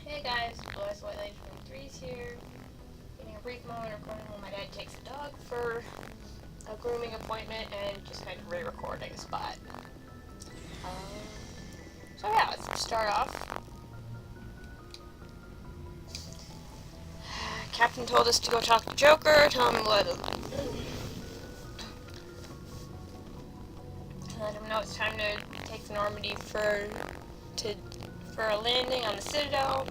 Hey guys, Blessed White Lady from 3's here. Getting a brief moment recording while my dad takes the dog for a grooming appointment and just kind of re-recording a spot. Um, so yeah, let's start off. Captain told us to go talk to Joker, tell him let him know it's time to take the Normandy for a landing on the Citadel.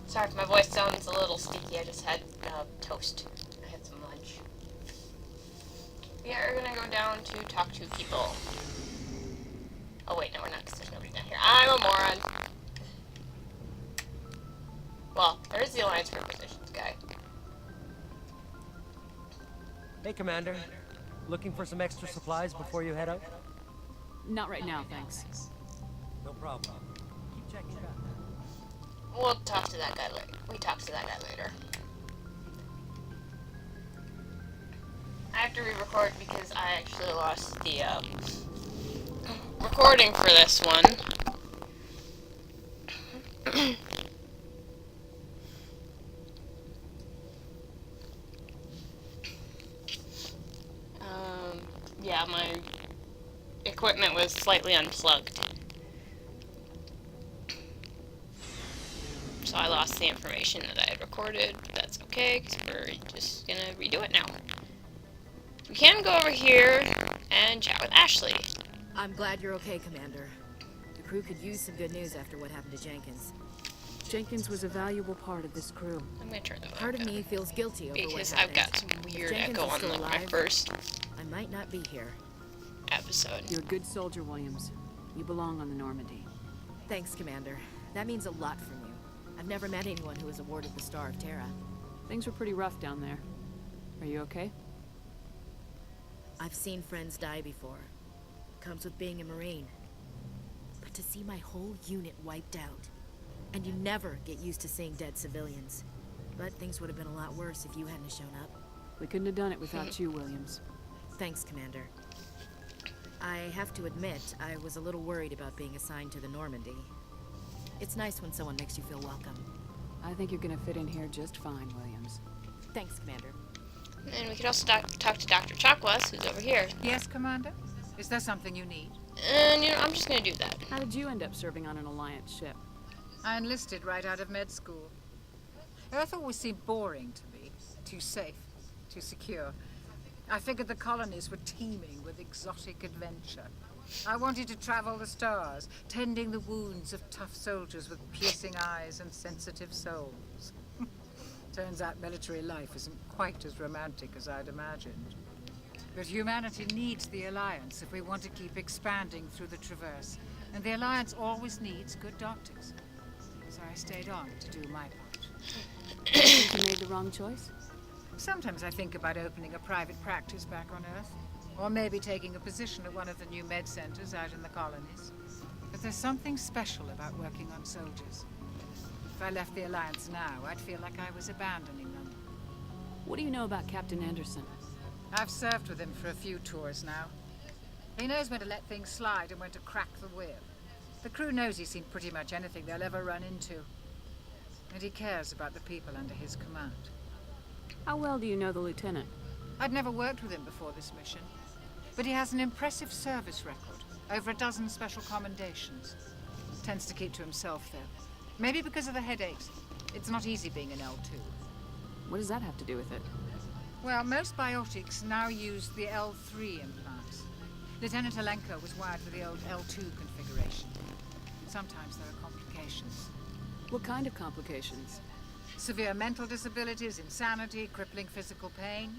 Sorry if my voice sounds a little sticky, I just had toast. I had some lunch. We are gonna go down to talk to people. Oh wait, no we're not, because there's nobody down here. I'm a moron. Well, there's the Alliance Requisitions guy. Hey, Commander. Looking for some extra supplies before you head out? Not right now, thanks. No problem. Keep checking back. We'll talk to that guy later. We talk to that guy later. I have to re-record because I actually lost the recording for this one. Yeah, my equipment was slightly unplugged. So I lost the information that I had recorded, but that's okay, because we're just gonna redo it now. We can go over here and chat with Ashley. I'm glad you're okay, Commander. The crew could use some good news after what happened to Jenkins. Jenkins was a valuable part of this crew. I'm gonna turn the Part of volume me feels guilty over down, what because happened. I've got some weird Jenkins echo is on still like my alive, first I might not be here. episode. You're a good soldier, Williams. You belong on the Normandy. Thanks, Commander. That means a lot from you. I've never met anyone who was awarded the Star of Terra. Things were pretty rough down there. Are you okay? I've seen friends die before. Comes with being a Marine. But to see my whole unit wiped out. And you never get used to seeing dead civilians. But things would have been a lot worse if you hadn't shown up. We couldn't have done it without you, Williams. Thanks, Commander. I have to admit, I was a little worried about being assigned to the Normandy. It's nice when someone makes you feel welcome. I think you're gonna fit in here just fine, Williams. Thanks, Commander. And we could also talk to Dr. Chakwas, who's over here. Yes, Commander? Is there something you need? And, I'm just gonna do that. How did you end up serving on an Alliance ship? I enlisted right out of med school. Earth always seemed boring to me. Too safe, too secure. I figured the colonies were teeming with exotic adventure. I wanted to travel the stars, tending the wounds of tough soldiers with piercing eyes and sensitive souls. Turns out military life isn't quite as romantic as I'd imagined. But humanity needs the Alliance if we want to keep expanding through the Traverse. And the Alliance always needs good doctors. So I stayed on to do my part. Think you made the wrong choice? Sometimes I think about opening a private practice back on Earth. Or maybe taking a position at one of the new med centers out in the colonies. But there's something special about working on soldiers. If I left the Alliance now, I'd feel like I was abandoning them. What do you know about Captain Anderson? I've served with him for a few tours now. He knows when to let things slide and when to crack the whip. The crew knows he's seen pretty much anything they'll ever run into. And he cares about the people under his command. How well do you know the lieutenant? I'd never worked with him before this mission. But he has an impressive service record. Over a dozen special commendations. Tends to keep to himself, though. Maybe because of the headaches. It's not easy being an L2. What does that have to do with it? Well, most biotics now use the L3 implants. Lieutenant Alenko was wired for the old L2 configuration. Sometimes there are complications. What kind of complications? Severe mental disabilities, insanity, crippling physical pain.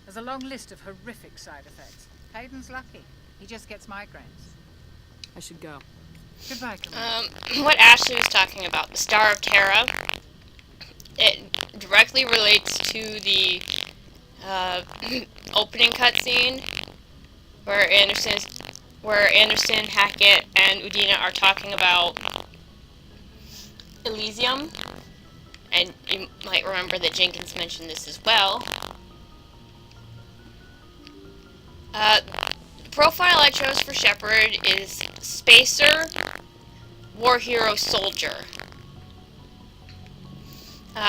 There's a long list of horrific side effects. Hayden's lucky. He just gets migraines. I should go. Goodbye, Commander. What Ashley was talking about, the Star of Terra, it directly relates to the opening cutscene where Anderson, Hackett, and Udina are talking about Elysium. And you might remember that Jenkins mentioned this as well. The profile I chose for Shepard is Spacer, war hero soldier.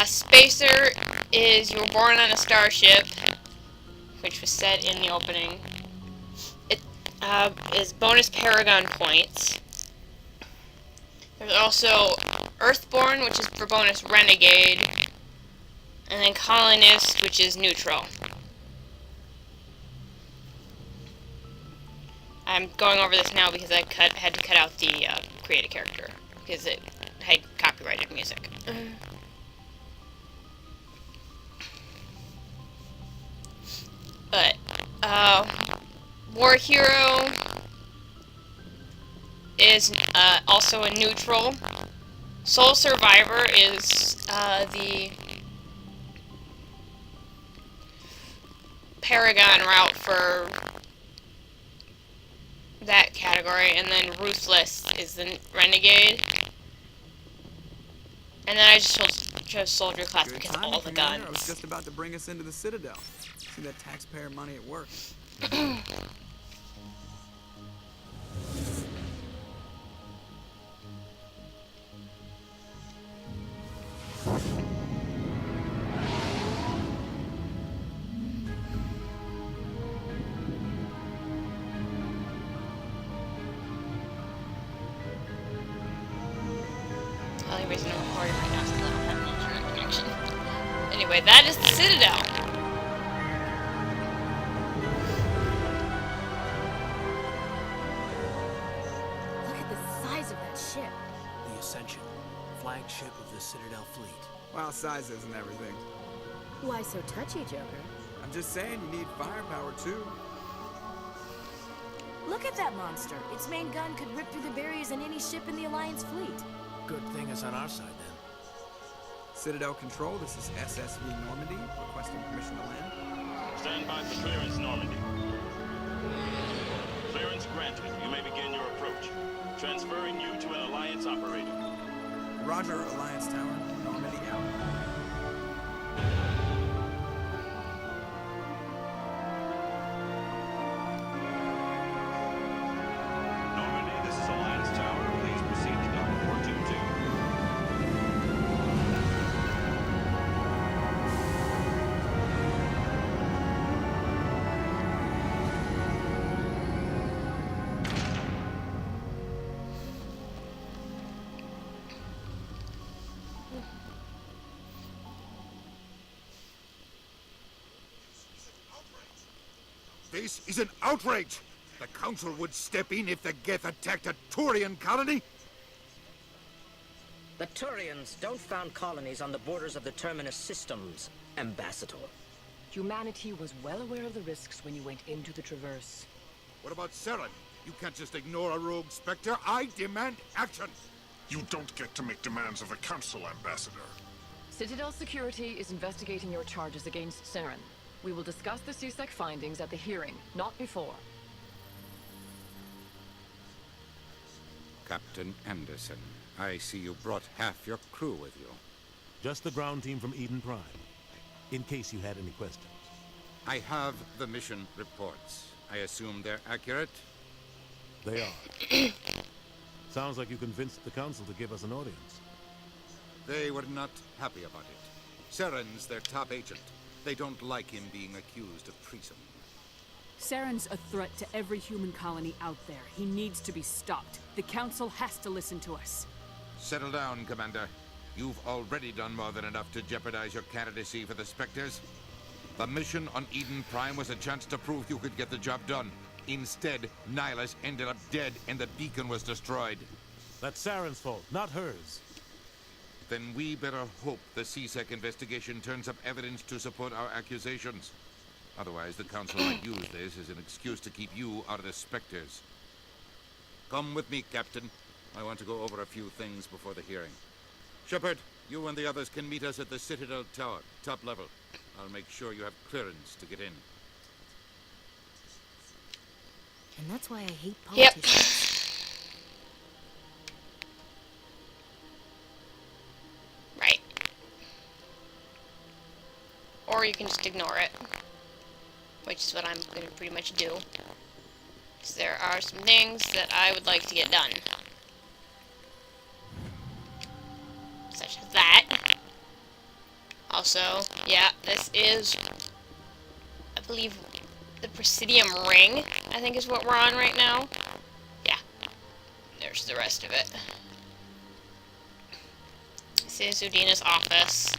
Spacer is you were born on a starship, which was said in the opening. It is bonus Paragon points. There's also Earthborn, which is for bonus Renegade, and then Colonist, which is neutral. I'm going over this now because I had to cut out the create a character because it had copyrighted music. But War Hero is also a neutral. Soul Survivor is the Paragon route for that category, and then Ruthless is the Renegade. And then I just chose Soldier class Good because of timing, all the Commander. I was guns. just about to bring us into the Citadel. See that taxpayer money at work. The only reason I'm recording right now is because I don't have an internet connection. Anyway, that is the Citadel. Look at the size of that ship. The Ascension, flagship of the Citadel fleet. Well, size isn't everything. Why so touchy, Joker? I'm just saying you need firepower too. Look at that monster. Its main gun could rip through the barriers in any ship in the Alliance fleet. Good thing it's on our side then. Citadel Control, this is SSV Normandy, requesting permission to land. Stand by for clearance, Normandy. Clearance granted. You may begin your approach. Transferring you to an Alliance operator. Roger, Alliance Tower, Normandy out. Normandy, this is Alliance Tower. Please proceed to dock 422. This is an outrage! The Council would step in if the Geth attacked a Turian colony? The Turians don't found colonies on the borders of the Terminus systems, Ambassador. Humanity was well aware of the risks when you went into the Traverse. What about Saren? You can't just ignore a rogue Spectre. I demand action! You don't get to make demands of the Council, Ambassador. Citadel Security is investigating your charges against Saren. We will discuss the CSEC findings at the hearing, not before. Captain Anderson, I see you brought half your crew with you. Just the ground team from Eden Prime, in case you had any questions. I have the mission reports. I assume they're accurate? They are. Sounds like you convinced the Council to give us an audience. They were not happy about it. Saren's their top agent. They don't like him being accused of treason. Saren's a threat to every human colony out there. He needs to be stopped. The Council has to listen to us. Settle down, Commander. You've already done more than enough to jeopardize your candidacy for the Spectres. The mission on Eden Prime was a chance to prove you could get the job done. Instead, Nihilus ended up dead and the beacon was destroyed. That's Saren's fault, not hers. Then we better hope the CSEC investigation turns up evidence to support our accusations. Otherwise, the Council might use this as an excuse to keep you out of the Spectres. Come with me, Captain. I want to go over a few things before the hearing. Shepard, you and the others can meet us at the Citadel Tower, top level. I'll make sure you have clearance to get in. And that's why I hate politicians. Right. Or you can just ignore it, which is what I'm going to pretty much do. Because there are some things that I would like to get done. such as that. Also, yeah, this is, I believe, the Presidium Ring, I think is what we're on right now. Yeah, there's the rest of it. This is Udina's office.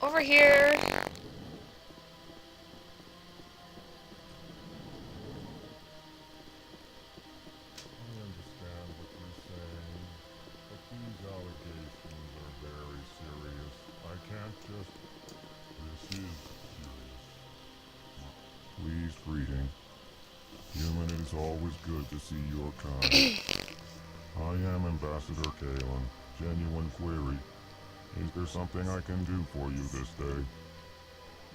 Over here, Please greeting. Human, it is always good to see your kind. I am Ambassador Kalen. Genuine query. Is there something I can do for you this day?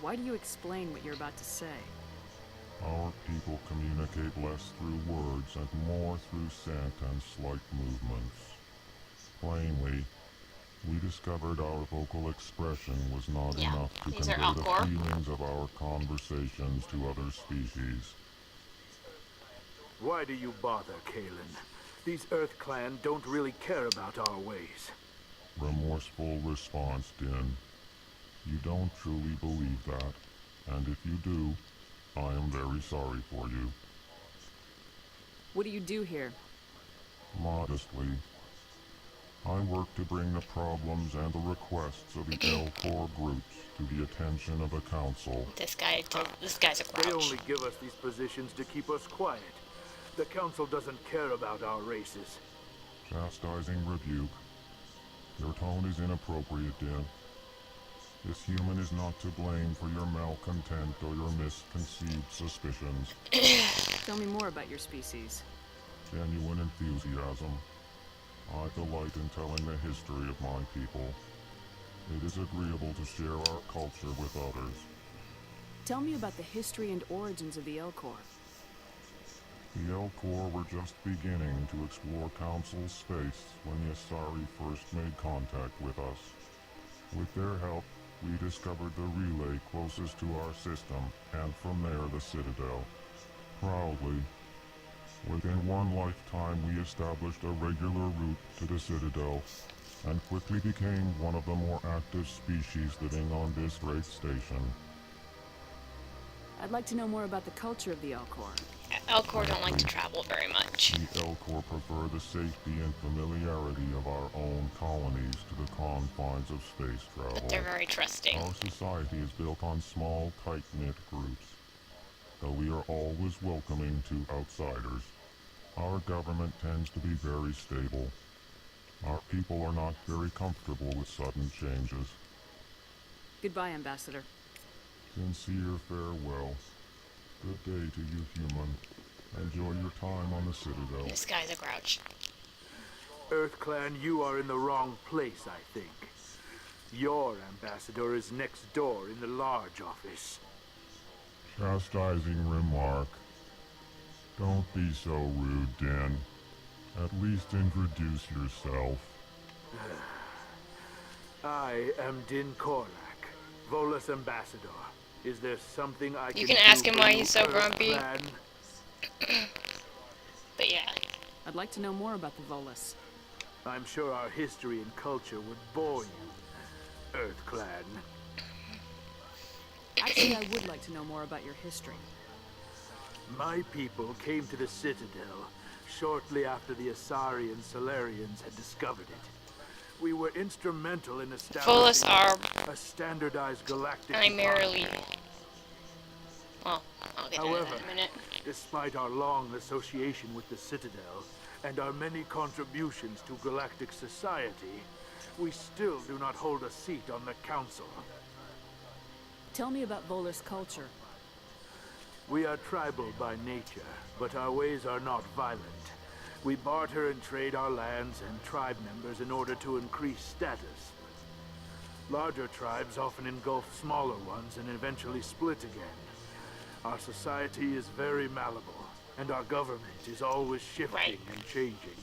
Why do you explain what you're about to say? Our people communicate less through words and more through scent and slight movements. Plainly, we discovered our vocal expression was not enough to convey the feelings of our conversations to other species. Why do you bother, Kalen? These Earth Clan don't really care about our ways. Remorseful response, Din. You don't truly believe that, and if you do, I am very sorry for you. What do you do here? Modestly, I work to bring the problems and the requests of the Elcor groups to the attention of the Council. this guy's a grouch. They only give us these positions to keep us quiet. The Council doesn't care about our races. Chastising rebuke. Your tone is inappropriate, Din. This human is not to blame for your malcontent or your misconceived suspicions. Tell me more about your species. Genuine enthusiasm. I delight in telling the history of my people. It is agreeable to share our culture with others. Tell me about the history and origins of the Elcor. The Elcor were just beginning to explore Council space when the Asari first made contact with us. With their help, we discovered the relay closest to our system, and from there the Citadel. Proudly, within one lifetime we established a regular route to the Citadel, and quickly became one of the more active species living on this great station. I'd like to know more about the culture of the Elcor. Elcor don't like to travel very much. The Elcor prefer the safety and familiarity of our own colonies to the confines of space travel. But they're very trusting. Our society is built on small, tight-knit groups. Though we are always welcoming to outsiders, our government tends to be very stable. Our people are not very comfortable with sudden changes. Goodbye, Ambassador. Sincere farewell. Good day to you, human. Enjoy your time on the Citadel. This guy's a grouch. Earth Clan, you are in the wrong place, I think. Your ambassador is next door in the large office. Chastising remark. Don't be so rude, Din. At least introduce yourself. I am Din Korlak, Volus ambassador. Is there something I can do? You can ask him why you, he's so Earth grumpy. Clan? But yeah. I'd like to know more about the Volus. I'm sure our history and culture would bore you, Earth Clan. Actually, I would like to know more about your history. My people came to the Citadel shortly after the Asari and Solarians had discovered it. We were instrumental in establishing a standardized galactic primarily. Well, I'll get However, into that in a minute. despite our long association with the Citadel and our many contributions to galactic society, we still do not hold a seat on the Council. Tell me about Volus culture. We are tribal by nature, but our ways are not violent. We barter and trade our lands and tribe members in order to increase status. Larger tribes often engulf smaller ones and eventually split again. Our society is very malleable, and our government is always shifting and changing.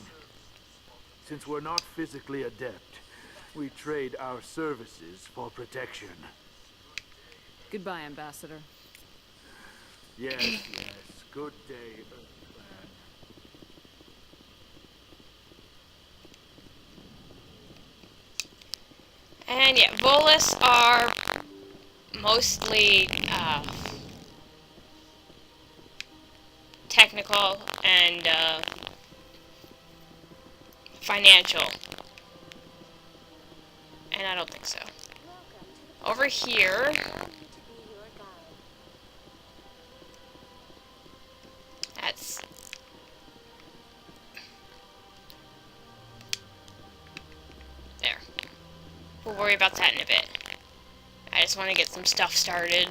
Since we're not physically adept, we trade our services for protection. Goodbye, Ambassador. Yes, yes. Good day, Earth And yeah, Volus are mostly technical and financial. And I don't think so. Over here, that's there. We'll worry about that in a bit. I just want to get some stuff started.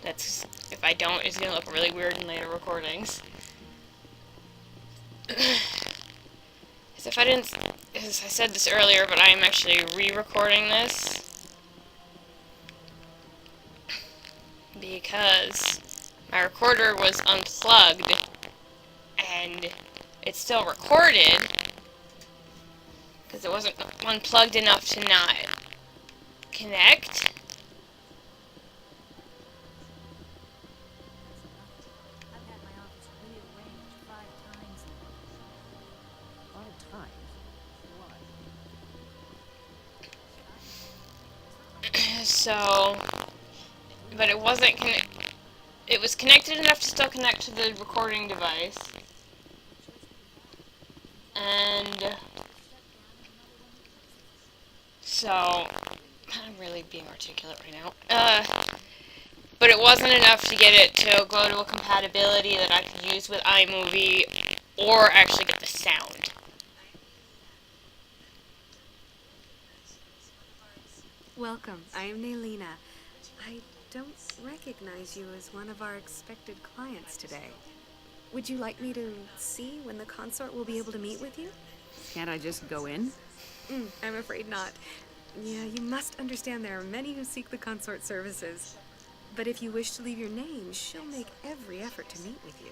That's, if I don't, it's gonna look really weird in later recordings. As if I didn't, as I said this earlier, but I am actually re-recording this because my recorder was unplugged and it's still recorded because it wasn't unplugged enough to not connect. So, but it wasn't it was connected enough to still connect to the recording device. And so, I'm really being articulate right now. But it wasn't enough to get it to go to a compatibility that I could use with iMovie or actually get the sound. Welcome. I am Naylina. I don't recognize you as one of our expected clients today. Would you like me to see when the consort will be able to meet with you? Can't I just go in? I'm afraid not. Yeah, you must understand there are many who seek the consort services. But if you wish to leave your name, she'll make every effort to meet with you.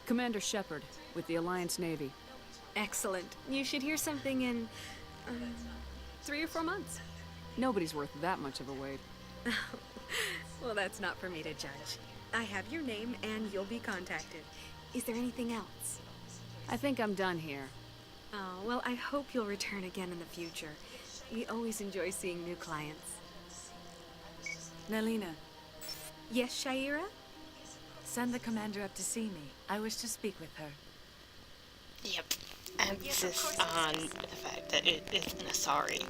Commander Shepard, with the Alliance Navy. Excellent. You should hear something in 3 or 4 months. Nobody's worth that much of a wait. Well, that's not for me to judge. I have your name and you'll be contacted. Is there anything else? I think I'm done here. Oh, well, I hope you'll return again in the future. We always enjoy seeing new clients. Naylina. Yes, Sha'ira? Send the commander up to see me. I wish to speak with her. Yep. Emphasis on the fact that it is an Asari.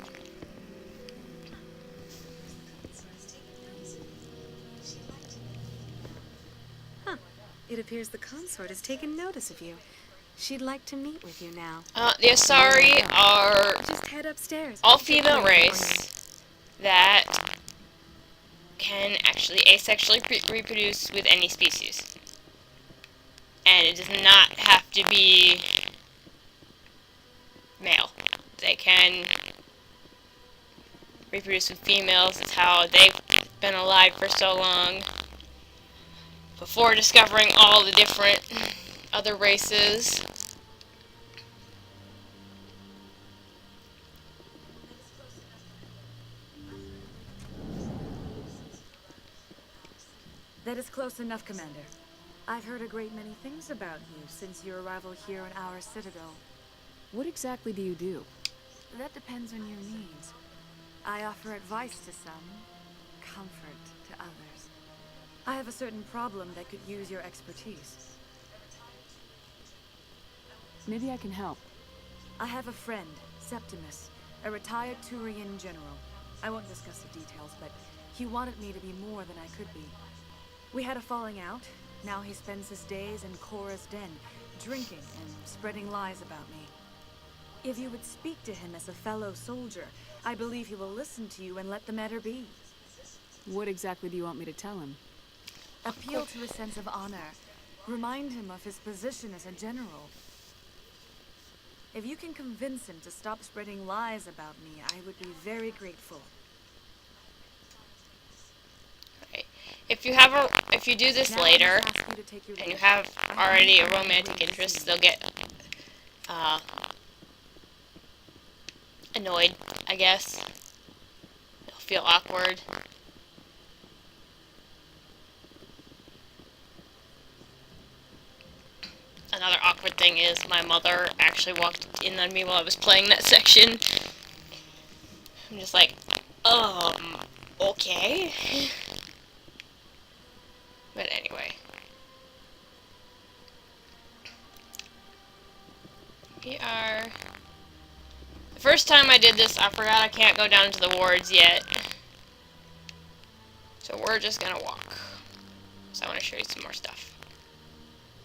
Huh. It appears the consort has taken notice of you. She'd like to meet with you now. The Asari are just head upstairs. All-female race that can actually asexually reproduce with any species. And it does not have to be male. They can reproduce with females. It's how they've been alive for so long. Before discovering all the different other races. That is close enough, Commander. I've heard a great many things about you since your arrival here in our citadel. What exactly do you do? That depends on your needs. I offer advice to some, comfort to others. I have a certain problem that could use your expertise. Maybe I can help. I have a friend, Septimus, a retired Turian general. I won't discuss the details, but he wanted me to be more than I could be. We had a falling out. Now he spends his days in Korra's den, drinking and spreading lies about me. If you would speak to him as a fellow soldier, I believe he will listen to you and let the matter be. What exactly do you want me to tell him? Appeal to his sense of honor. Remind him of his position as a general. If you can convince him to stop spreading lies about me, I would be very grateful. If you do this later, and you have already a romantic interest, they'll get annoyed, I guess. They'll feel awkward. Another awkward thing is my mother actually walked in on me while I was playing that section. I'm just like, Okay. But anyway. We are... The first time I did this, I forgot I can't go down to the wards yet. So we're just gonna walk. So I want to show you some more stuff.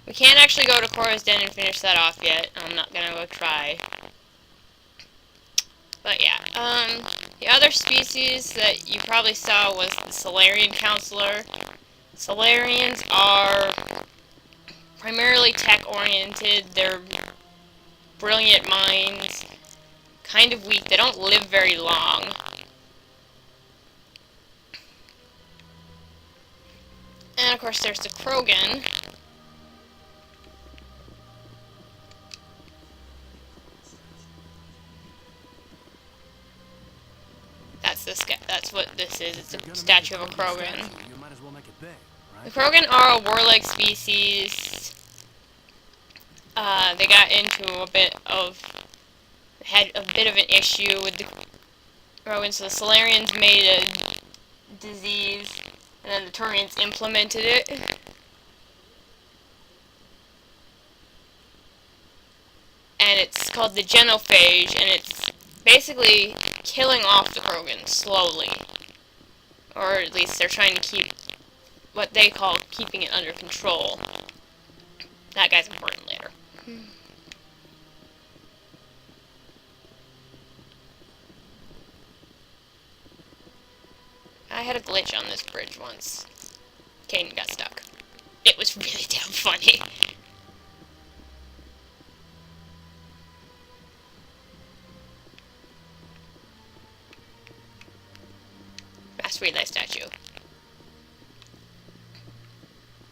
We can't actually go to Cora's Den and finish that off yet. I'm not gonna go try. But yeah, the other species that you probably saw was the Solarian Counselor. Solarians are primarily tech-oriented. They're brilliant minds, kind of weak. They don't live very long. And of course there's the Krogan. That's this guy. That's what this is. It's a statue of a Krogan. The Krogan are a warlike species. They got into had a bit of an issue with the Krogans, so the Solarians made a disease, and then the Turians implemented it. And it's called the Genophage, and it's basically killing off the Krogan slowly. Or at least they're trying to keep what they call keeping it under control. That guy's important later. I had a glitch on this bridge once. Caden got stuck. It was really damn funny. Mass relay statue.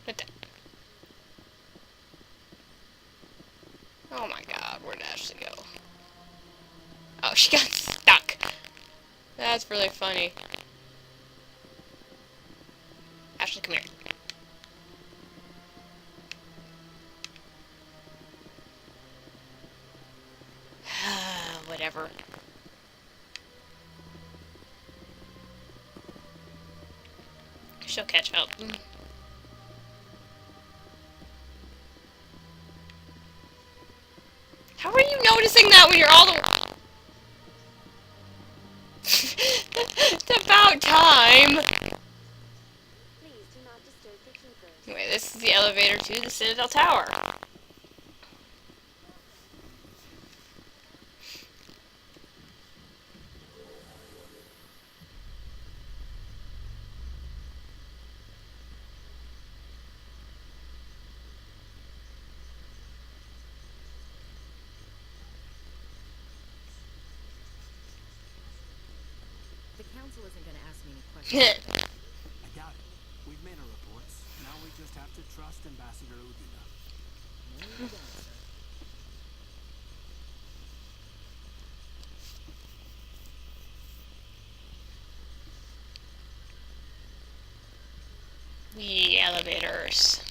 What the? Oh my god, where'd Ashley go? Oh, she got stuck. That's really funny. Ashley, come here. Whatever. She'll catch up. How are you noticing that when you're all the... It's about time! Anyway, this is the elevator to the Citadel Tower. The council isn't going to ask me any questions. I doubt it. We've made our reports. Now we just have to trust Ambassador Udina. The elevators.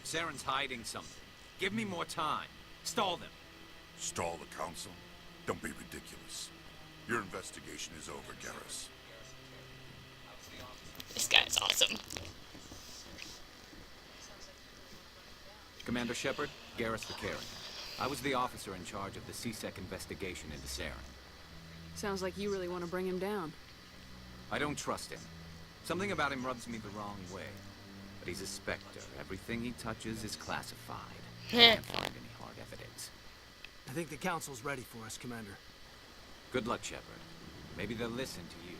Saren's hiding something. Give me more time. Stall them. Stall the council? Don't be ridiculous. Your investigation is over, Garrus. This guy's awesome. Commander Shepard, Garrus Vakarian. I was the officer in charge of the C-Sec investigation into Saren. Sounds like you really want to bring him down. I don't trust him. Something about him rubs me the wrong way. But he's a Spectre. Everything he touches is classified. Can't find any hard evidence. I think the council's ready for us, Commander. Good luck, Shepard. Maybe they'll listen to you.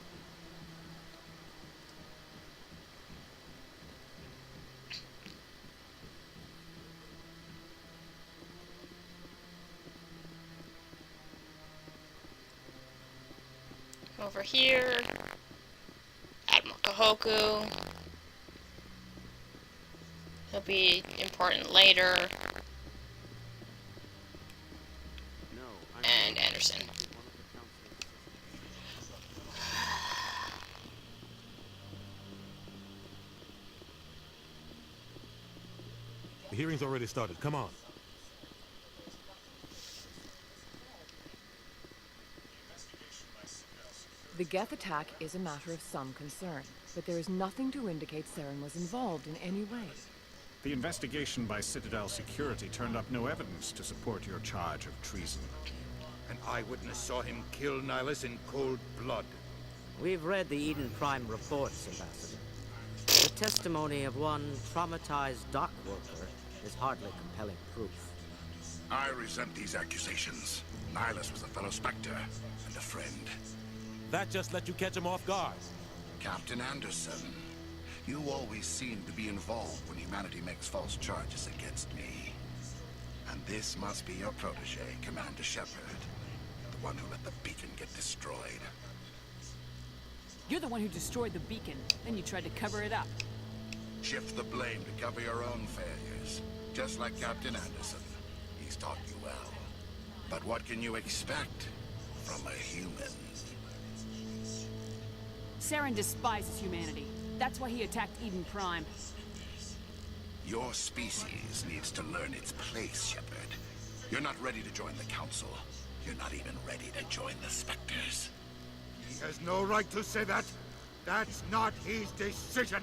Over here. Admiral Kahoku. He'll be important later. Anderson. The hearing's already started. Come on. The Geth attack is a matter of some concern, but there is nothing to indicate Saren was involved in any way. The investigation by Citadel Security turned up no evidence to support your charge of treason. An eyewitness saw him kill Nihilus in cold blood. We've read the Eden Prime reports, Ambassador. The testimony of one traumatized dock worker is hardly compelling proof. I resent these accusations. Nihilus was a fellow Spectre and a friend. That just let you catch him off guard. Captain Anderson, you always seem to be involved when humanity makes false charges against me. And this must be your protege, Commander Shepard. The one who let the beacon get destroyed. You're the one who destroyed the beacon, then you tried to cover it up. Shift the blame to cover your own failures. Just like Captain Anderson. He's taught you well. But what can you expect from a human? Saren despises humanity. That's why he attacked Eden Prime. Your species needs to learn its place, Shepard. You're not ready to join the Council. You're not even ready to join the Spectres. He has no right to say that. That's not his decision.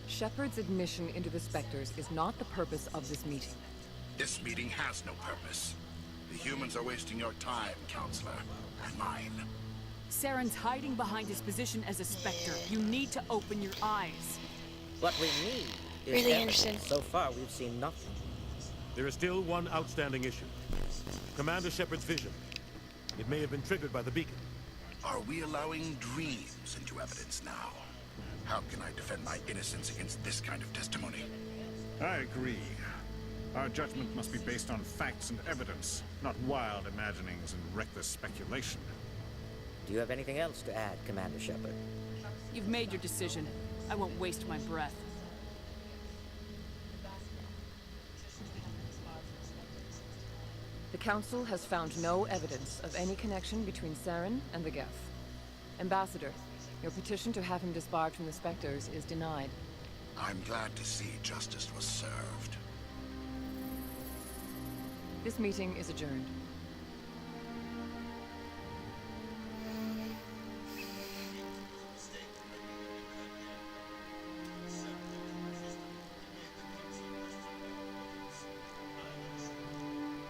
Shepard's admission into the Spectres is not the purpose of this meeting. This meeting has no purpose. The humans are wasting your time, Counselor, and mine. Saren's hiding behind his position as a Spectre. You need to open your eyes. What we need is Really, evidence. Anderson? So far, we've seen nothing. There is still one outstanding issue. Commander Shepard's vision. It may have been triggered by the beacon. Are we allowing dreams into evidence now? How can I defend my innocence against this kind of testimony? I agree. Our judgment must be based on facts and evidence, not wild imaginings and reckless speculation. Do you have anything else to add, Commander Shepard? You've made your decision. I won't waste my breath. The Council has found no evidence of any connection between Saren and the Geth. Ambassador, your petition to have him disbarred from the Spectres is denied. I'm glad to see justice was served. This meeting is adjourned.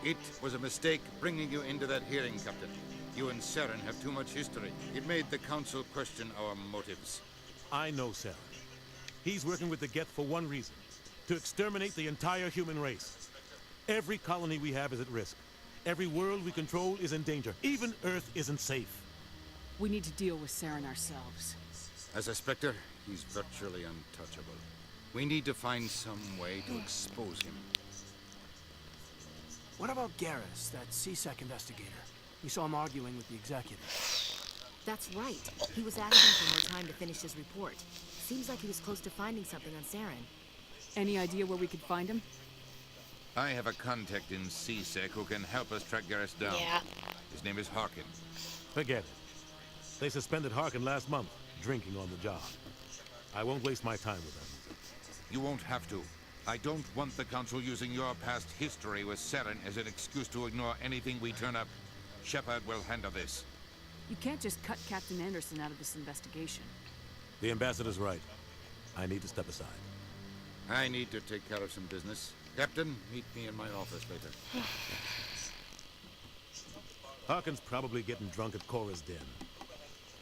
It was a mistake bringing you into that hearing, Captain. You and Saren have too much history. It made the Council question our motives. I know Saren. He's working with the Geth for one reason. To exterminate the entire human race. Every colony we have is at risk. Every world we control is in danger. Even Earth isn't safe. We need to deal with Saren ourselves. As a Spectre, he's virtually untouchable. We need to find some way to expose him. What about Garrus, that CSEC investigator? We saw him arguing with the executive. That's right. He was asking for more time to finish his report. Seems like he was close to finding something on Saren. Any idea where we could find him? I have a contact in CSEC who can help us track Garrus down. Yeah. His name is Harkin. Forget it. They suspended Harkin last month, drinking on the job. I won't waste my time with them. You won't have to. I don't want the Council using your past history with Saren as an excuse to ignore anything we turn up. Shepard will handle this. You can't just cut Captain Anderson out of this investigation. The Ambassador's right. I need to step aside. I need to take care of some business. Captain, meet me in my office later. Harkin's probably getting drunk at Cora's Den.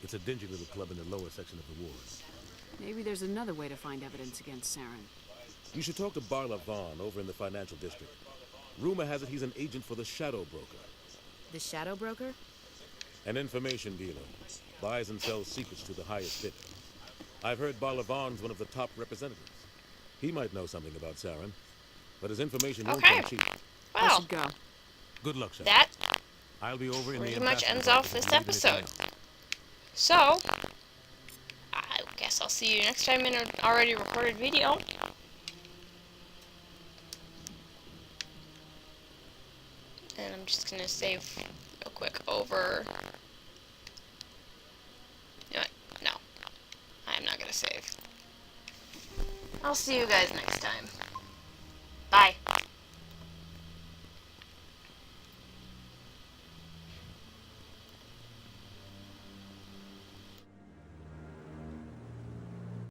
It's a dingy little club in the lower section of the ward. Maybe there's another way to find evidence against Saren. You should talk to Barla Vaughn over in the financial district. Rumor has it he's an agent for the Shadow Broker. The Shadow Broker? An information dealer. Buys and sells secrets to the highest bidder. I've heard Barla Vaughn's one of the top representatives. He might know something about Saren, but his information won't come cheap. I Well, should go. Good luck, Shadow. that I'll be over in the pretty much ambassador's ends off office this if you need anything episode. else. So, I guess I'll see you next time in an already recorded video. And I'm just gonna save real quick over. You know what? No. I'm not gonna save. I'll see you guys next time. Bye.